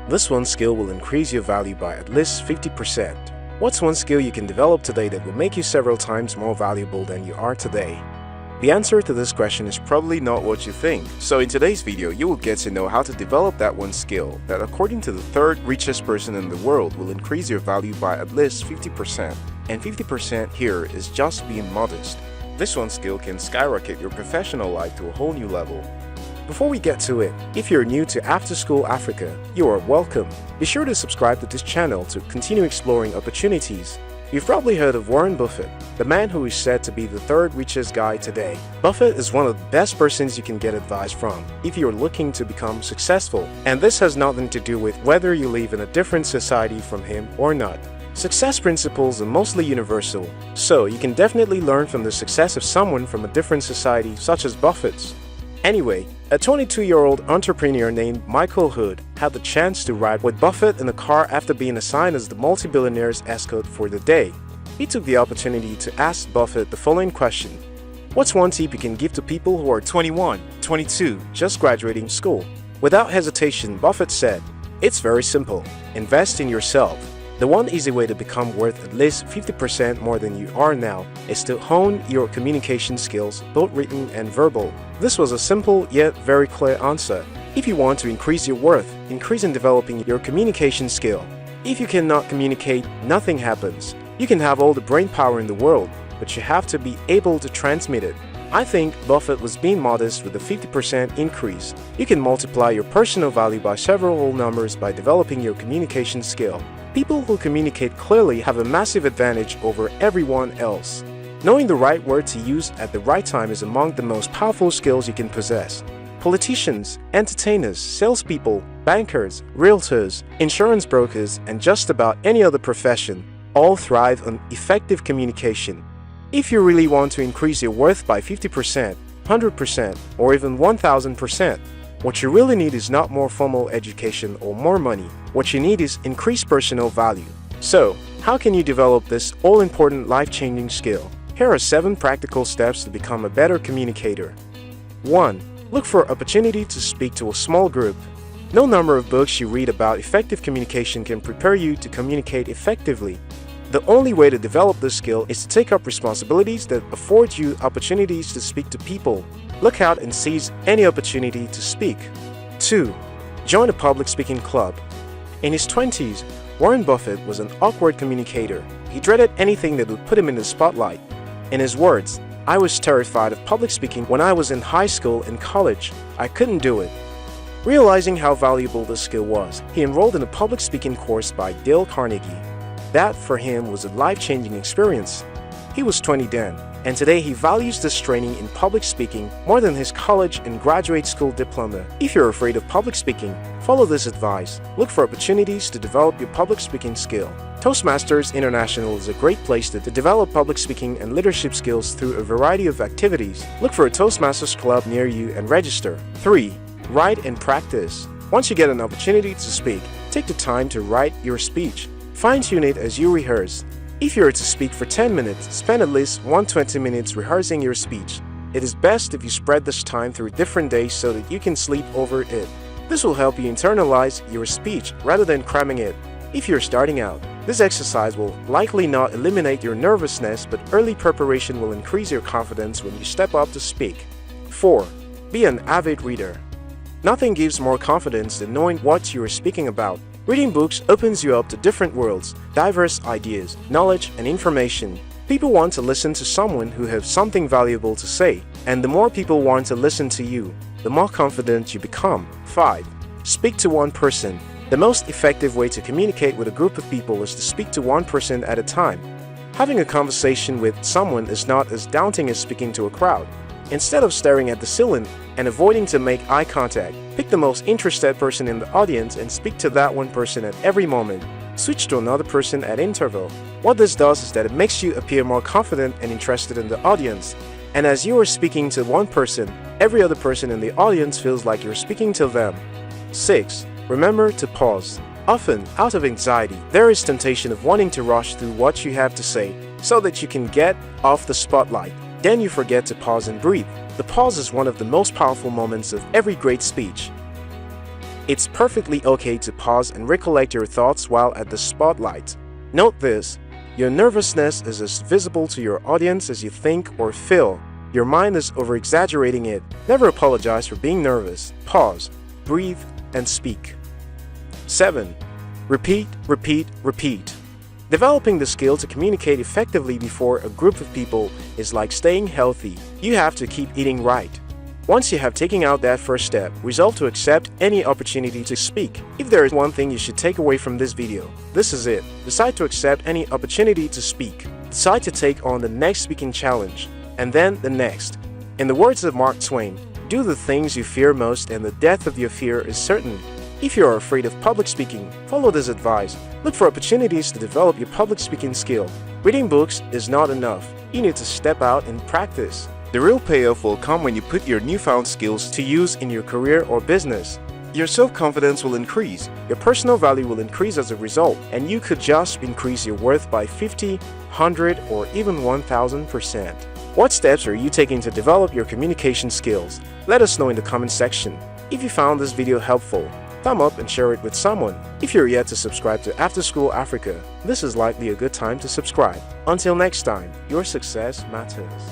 This one skill will increase your value by at least 50%. What's one skill you can develop today that will make you several times more valuable than you are today? The answer to this question is probably not what you think. So in today's video, you will get to know how to develop that one skill that, according to the third richest person in the world, will increase your value by at least 50%. And 50% here is just being modest. This one skill can skyrocket your professional life to a whole new level. Before we get to it, if you're new to After School Africa, you are welcome. Be sure to subscribe to this channel to continue exploring opportunities. You've probably heard of Warren Buffett, the man who is said to be the third richest guy today. Buffett is one of the best persons you can get advice from if you're looking to become successful. And this has nothing to do with whether you live in a different society from him or not. Success principles are mostly universal, so you can definitely learn from the success of someone from a different society, such as Buffett's. Anyway, a 22-year-old entrepreneur named Michael Hood had the chance to ride with Buffett in a car after being assigned as the multi-billionaire's escort for the day. He took the opportunity to ask Buffett the following question: what's one tip you can give to people who are 21, 22, just graduating school? Without hesitation, Buffett said, "It's very simple. Invest in yourself. The one easy way to become worth at least 50% more than you are now is to hone your communication skills, both written and verbal." This was a simple yet very clear answer. If you want to increase your worth, increase in developing your communication skill. If you cannot communicate, nothing happens. You can have all the brain power in the world, but you have to be able to transmit it. I think Buffett was being modest with the 50% increase. You can multiply your personal value by several whole numbers by developing your communication skill. People who communicate clearly have a massive advantage over everyone else. Knowing the right word to use at the right time is among the most powerful skills you can possess. Politicians, entertainers, salespeople, bankers, realtors, insurance brokers, and just about any other profession all thrive on effective communication. If you really want to increase your worth by 50%, 100%, or even 1000%, what you really need is not more formal education or more money. What you need is increased personal value. So, how can you develop this all-important life-changing skill? Here are 7 practical steps to become a better communicator. 1. Look for opportunity to speak to a small group. No number of books you read about effective communication can prepare you to communicate effectively. The only way to develop this skill is to take up responsibilities that afford you opportunities to speak to people. Look out and seize any opportunity to speak. 2. Join a public speaking club. In his 20s, Warren Buffett was an awkward communicator. He dreaded anything that would put him in the spotlight. In his words, "I was terrified of public speaking when I was in high school and college. I couldn't do it." Realizing how valuable this skill was, he enrolled in a public speaking course by Dale Carnegie. That, for him, was a life-changing experience. He was 20 then, and today he values this training in public speaking more than his college and graduate school diploma. If you're afraid of public speaking, follow this advice. Look for opportunities to develop your public speaking skill. Toastmasters International is a great place to develop public speaking and leadership skills through a variety of activities. Look for a Toastmasters club near you and register. 3. Write and practice. Once you get an opportunity to speak, take the time to write your speech. Fine-tune it as you rehearse. If you are to speak for 10 minutes, spend at least 120 minutes rehearsing your speech. It is best if you spread this time through different days so that you can sleep over it. This will help you internalize your speech rather than cramming it. If you're starting out, this exercise will likely not eliminate your nervousness, but early preparation will increase your confidence when you step up to speak. 4. Be an avid reader. Nothing gives more confidence than knowing what you are speaking about. Reading books opens you up to different worlds, diverse ideas, knowledge, and information. People want to listen to someone who has something valuable to say, and the more people want to listen to you, the more confident you become. 5. Speak to one person. The most effective way to communicate with a group of people is to speak to one person at a time. Having a conversation with someone is not as daunting as speaking to a crowd. Instead of staring at the ceiling and avoiding to make eye contact, pick the most interested person in the audience and speak to that one person at every moment. Switch to another person at interval. What this does is that it makes you appear more confident and interested in the audience. And as you are speaking to one person, every other person in the audience feels like you're speaking to them. 6. Remember to pause. Often, out of anxiety, there is temptation of wanting to rush through what you have to say so that you can get off the spotlight. Then you forget to pause and breathe. The pause is one of the most powerful moments of every great speech. It's perfectly okay to pause and recollect your thoughts while at the spotlight. Note this: your nervousness is as visible to your audience as you think or feel. Your mind is over-exaggerating it. Never apologize for being nervous. Pause, breathe, and speak. 7. Repeat, repeat, repeat. Developing the skill to communicate effectively before a group of people is like staying healthy. You have to keep eating right. Once you have taken out that first step, resolve to accept any opportunity to speak. If there is one thing you should take away from this video, this is it. Decide to accept any opportunity to speak. Decide to take on the next speaking challenge, and then the next. In the words of Mark Twain, do the things you fear most and the death of your fear is certain. If you are afraid of public speaking, follow this advice. Look for opportunities to develop your public speaking skill. Reading books is not enough. You need to step out and practice. The real payoff will come when you put your newfound skills to use in your career or business. Your self-confidence will increase, your personal value will increase as a result, and you could just increase your worth by 50, 100, or even 1000%. What steps are you taking to develop your communication skills? Let us know in the comment section. If you found this video helpful, thumb up and share it with someone. If you're yet to subscribe to After School Africa, this is likely a good time to subscribe. Until next time, your success matters.